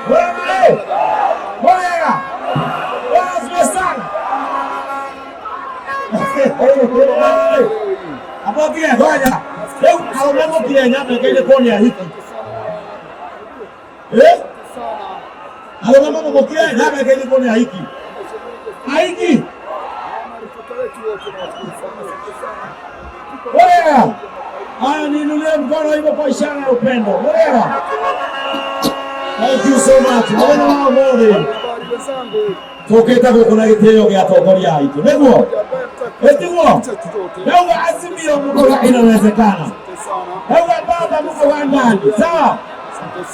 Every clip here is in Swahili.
Wewe. Moya. Wewe sana. Hapo pia ngoja. Leo haonamo pia nyama ile koni ya hiki. Haonamo mbokia nyama ile koni ya hiki. Haiki. Wewe. Haya niinulie mkono hivyo kwa ishara ya upendo. Wewe. Thank you so much. Mwana wa Mungu. Toketa kuna giteo gya tongoria aitu. Niguo? Niguo? Leo azimio mko inawezekana. Leo baba mko wa ndani. Sawa?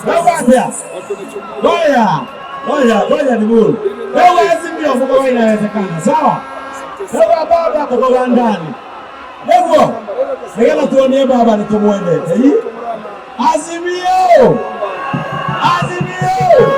Sawa. Ngoja ni bure. Leo azimio mko inawezekana. Sawa? Leo baba mko wa ndani. Niguo? Sasa tuone baba ni tumuende. Azimio! Azimio!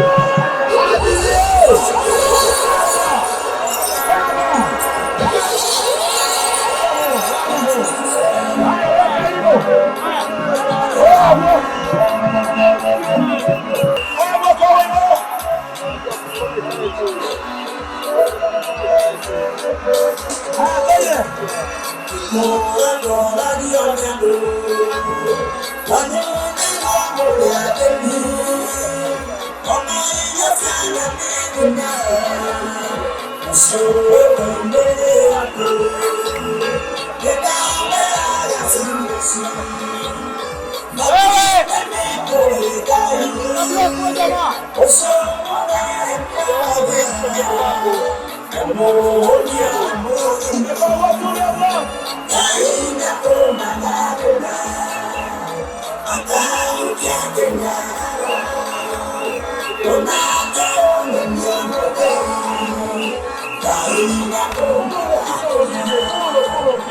Nginya